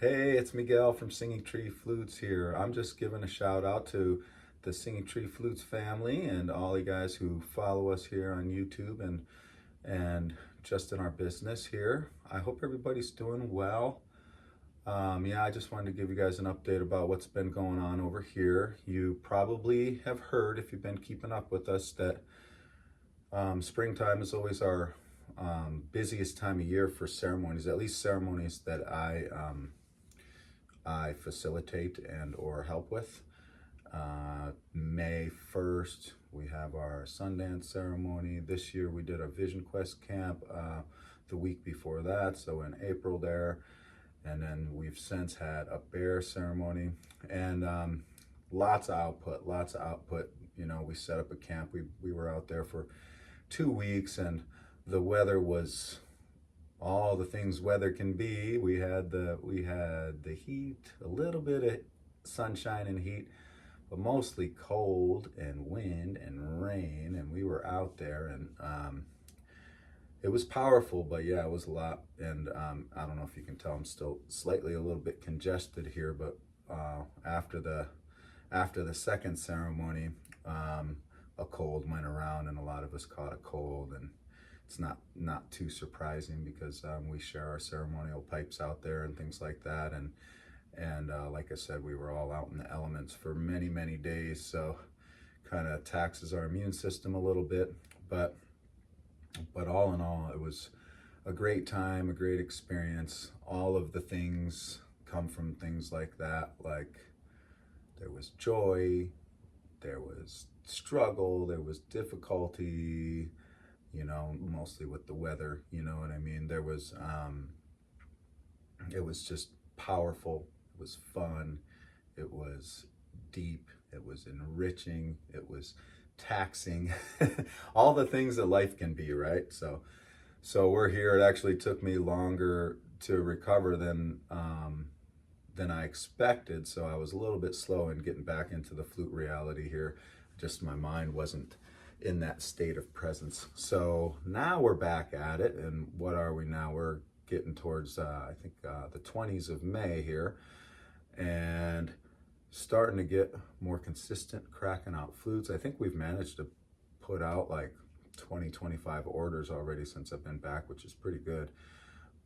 Hey, it's Miguel from Singing Tree Flutes here. I'm just giving a shout out to the Singing Tree Flutes family and all you guys who follow us here on YouTube and just in our business here. I hope everybody's doing well. I just wanted to give you guys an update about what's been going on over here. You probably have heard, if you've been keeping up with us, that springtime is always our busiest time of year for ceremonies, at least ceremonies that I facilitate and or help with. May 1st, we have our Sundance ceremony. This year we did a Vision Quest camp the week before that, so in April there. And then we've since had a bear ceremony and lots of output. You know, we set up a camp. We were out there for 2 weeks and the weather was all the things weather can be. We had the heat, a little bit of sunshine and heat, but mostly cold and wind and rain. And we were out there, and it was powerful. But yeah, it was a lot. And I don't know if you can tell, I'm still slightly a little bit congested here. But after the second ceremony, a cold went around, and a lot of us caught a cold. And it's not too surprising because we share our ceremonial pipes out there and things like that, and like I said, we were all out in the elements for many days, so kind of taxes our immune system a little bit, but all in all, it was a great time, a great experience. All of the things come from things like that, like there was joy, there was struggle, there was difficulty, you know, mostly with the weather, you know what I mean? There was, it was just powerful, it was fun, it was deep, it was enriching, it was taxing, all the things that life can be, right? So we're here. It actually took me longer to recover than I expected, so I was a little bit slow in getting back into the flute reality here. Just my mind wasn't in that state of presence. So now we're back at it, and what are we now? We're getting towards I think the 20s of May here, and starting to get more consistent cracking out flutes. I think we've managed to put out like 20-25 orders already since I've been back, which is pretty good.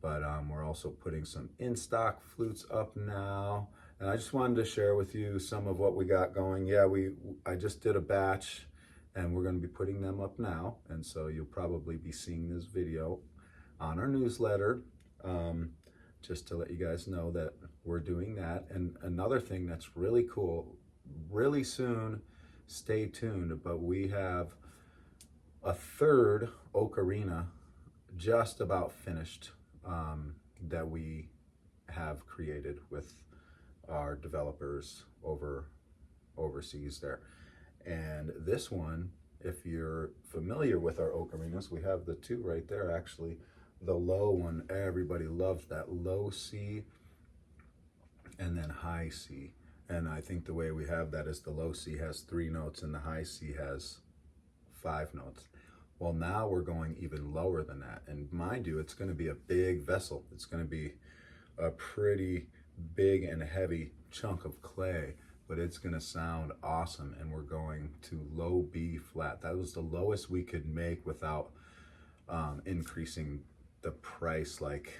But we're also putting some in-stock flutes up now, and I just wanted to share with you some of what we got going. Yeah, I just did a batch, and we're going to be putting them up now, and so you'll probably be seeing this video on our newsletter, just to let you guys know that we're doing that. And another thing that's really cool, really soon, stay tuned, but we have a third ocarina just about finished, that we have created with our developers overseas there. And this one, if you're familiar with our ocarinas, we have the two right there actually. The low one, everybody loves that low C and then high C. And I think the way we have that is the low C has 3 notes and the high C has 5 notes. Well, now we're going even lower than that. And mind you, it's going to be a big vessel. It's going to be a pretty big and heavy chunk of clay, but it's going to sound awesome. And we're going to low B flat. That was the lowest we could make without increasing the price, like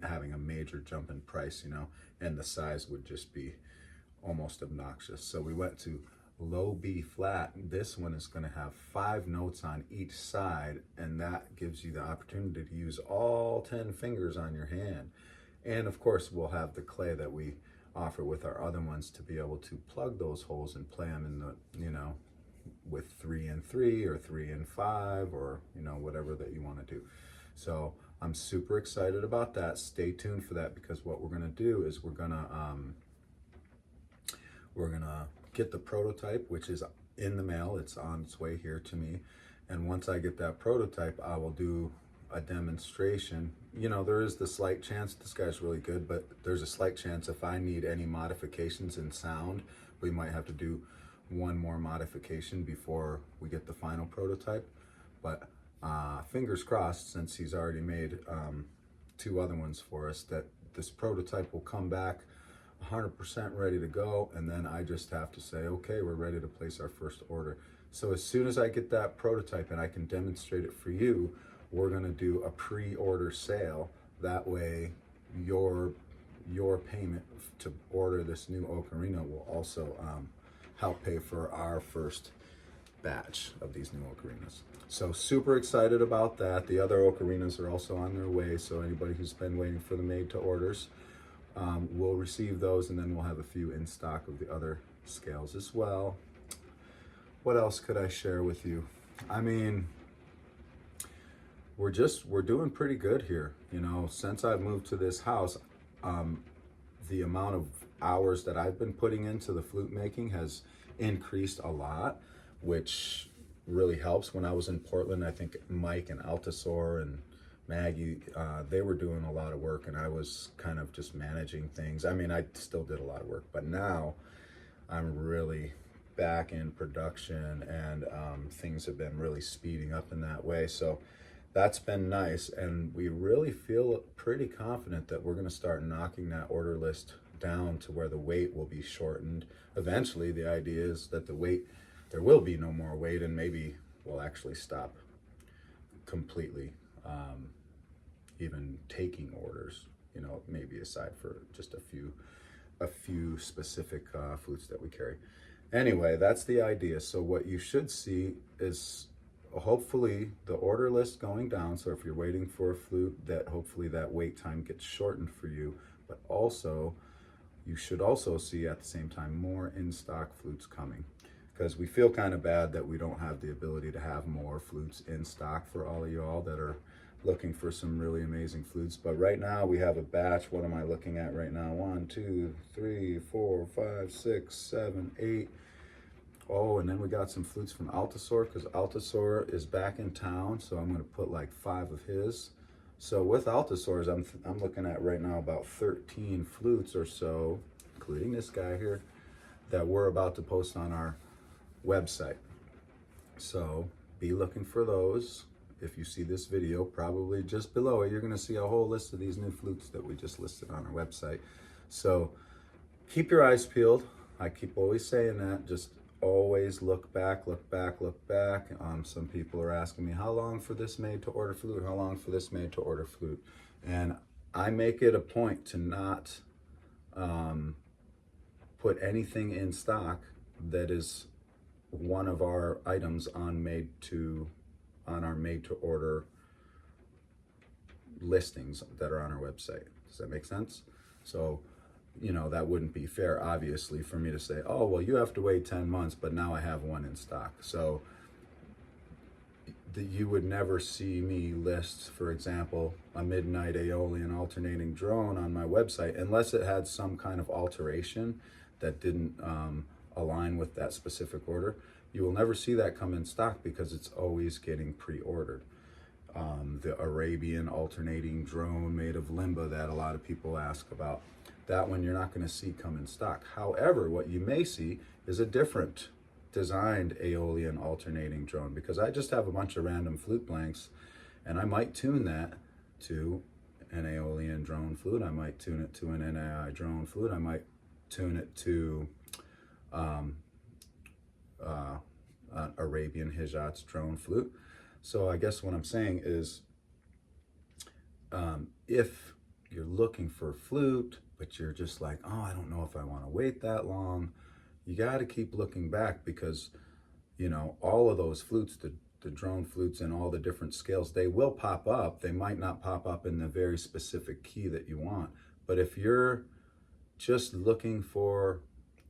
having a major jump in price, you know, and the size would just be almost obnoxious. So we went to low B flat. This one is going to have 5 notes on each side, and that gives you the opportunity to use all 10 fingers on your hand. And of course, we'll have the clay that we offer with our other ones to be able to plug those holes and play them in the, you know, with 3 and 3 or 3 and 5, or, you know, whatever that you want to do. So I'm super excited about that. Stay tuned for that, because what we're going to do is we're gonna get the prototype, which is in the mail. It's on its way here to me, and once I get that prototype, I will do a demonstration. You know, there is the slight chance, this guy's really good, but there's a slight chance if I need any modifications in sound, we might have to do one more modification before we get the final prototype. But fingers crossed, since he's already made two other ones for us, that this prototype will come back 100% ready to go, and then I just have to say, okay, we're ready to place our first order. So as soon as I get that prototype and I can demonstrate it for you, we're going to do a pre-order sale. That way your payment to order this new ocarina will also help pay for our first batch of these new ocarinas. So super excited about that. The other ocarinas are also on their way, so anybody who's been waiting for the made to orders will receive those, and then we'll have a few in stock of the other scales as well. What else could I share with you? I mean, we're doing pretty good here. You know, since I've moved to this house, the amount of hours that I've been putting into the flute making has increased a lot, which really helps. When I was in Portland, I think Mike and Altasor and Maggie, they were doing a lot of work, and I was kind of just managing things. I mean, I still did a lot of work, but now I'm really back in production, and things have been really speeding up in that way. So that's been nice, and we really feel pretty confident that we're going to start knocking that order list down to where the wait will be shortened. Eventually, the idea is that there will be no more wait, and maybe we'll actually stop completely even taking orders, you know, maybe aside for just a few specific flutes that we carry. Anyway, that's the idea. So what you should see is hopefully the order list going down. So if you're waiting for a flute, that hopefully that wait time gets shortened for you, but also you should also see at the same time more in-stock flutes coming, because we feel kind of bad that we don't have the ability to have more flutes in stock for all of y'all that are looking for some really amazing flutes. But right now we have a batch. What am I looking at right now? 1, 2, 3, 4, 5, 6, 7, 8. Oh, and then we got some flutes from Altasor, because Altasor is back in town, so I'm going to put like 5 of his. So with Altasor's, I'm looking at right now about 13 flutes or so, including this guy here, that we're about to post on our website. So be looking for those. If you see this video, probably just below it, you're going to see a whole list of these new flutes that we just listed on our website. So keep your eyes peeled. I keep always saying that. Just always look back, look back, look back. Some people are asking me, how long for this made to order flute? How long for this made to order flute? And I make it a point to not put anything in stock that is one of our items on our made to order listings that are on our website. Does that make sense? So, you know, that wouldn't be fair, obviously, for me to say, oh, well, you have to wait 10 months, but now I have one in stock. So you would never see me list, for example, a midnight Aeolian alternating drone on my website unless it had some kind of alteration that didn't align with that specific order. You will never see that come in stock because it's always getting pre-ordered. The Arabian alternating drone made of limba that a lot of people ask about, that one you're not going to see come in stock. However, what you may see is a different designed Aeolian alternating drone, because I just have a bunch of random flute blanks, and I might tune that to an Aeolian drone flute. I might tune it to an NAI drone flute. I might tune it to an Arabian Hijaz drone flute. So I guess what I'm saying is, if you're looking for a flute, but you're just like, oh, I don't know if I want to wait that long, you got to keep looking back, because, you know, all of those flutes, the drone flutes in all the different scales, they will pop up. They might not pop up in the very specific key that you want. But if you're just looking for,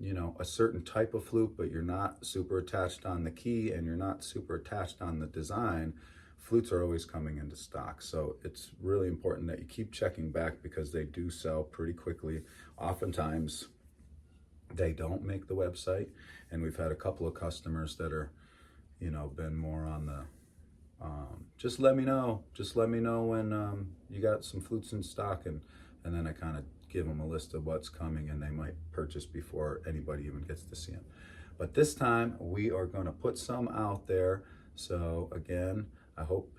you know, a certain type of flute, but you're not super attached on the key and you're not super attached on the design, flutes are always coming into stock. So it's really important that you keep checking back, because they do sell pretty quickly. Oftentimes they don't make the website, and we've had a couple of customers that are, you know, been more on the just let me know when you got some flutes in stock, and then I kind of give them a list of what's coming, and they might purchase before anybody even gets to see them. But this time we are going to put some out there. So again, I hope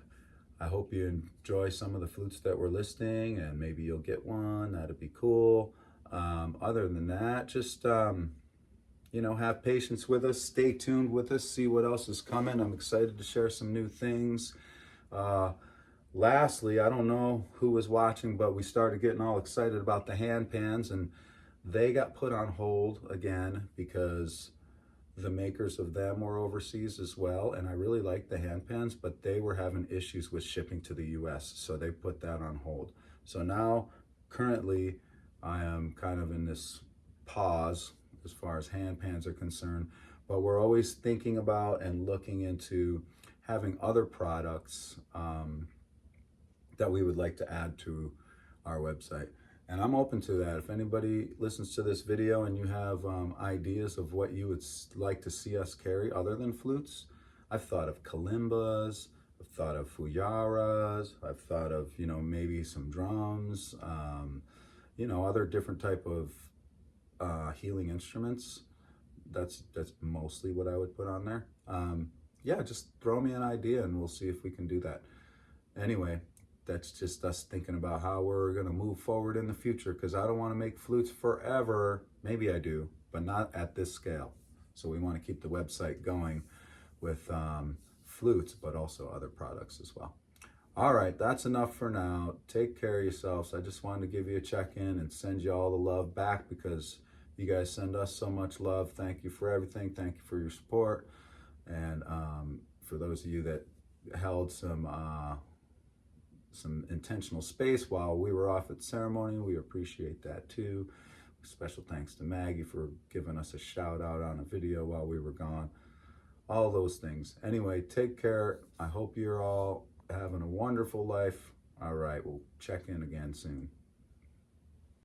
I hope you enjoy some of the flutes that we're listing, and maybe you'll get one. That'd be cool. Other than that, just have patience with us. Stay tuned with us. See what else is coming. I'm excited to share some new things. Uh, Lastly, I don't know who was watching, but we started getting all excited about the hand pans, and they got put on hold again because the makers of them were overseas as well. And I really like the hand pans, but they were having issues with shipping to the US, so they put that on hold. So now, currently, I am kind of in this pause as far as hand pans are concerned, but we're always thinking about and looking into having other products that we would like to add to our website. And I'm open to that. If anybody listens to this video and you have ideas of what you would like to see us carry other than flutes, I've thought of kalimbas, I've thought of fuyaras, I've thought of, maybe some drums, other different type of healing instruments. That's mostly what I would put on there. Yeah, just throw me an idea and we'll see if we can do that. Anyway, that's just us thinking about how we're going to move forward in the future, because I don't want to make flutes forever. Maybe I do, but not at this scale. So we want to keep the website going with flutes, but also other products as well. All right, that's enough for now. Take care of yourselves. I just wanted to give you a check-in and send you all the love back, because you guys send us so much love. Thank you for everything. Thank you for your support. And for those of you that held some intentional space while we were off at ceremony, we appreciate that too. Special thanks to Maggie for giving us a shout out on a video while we were gone. All those things. Anyway, take care. I hope you're all having a wonderful life. All right, we'll check in again soon.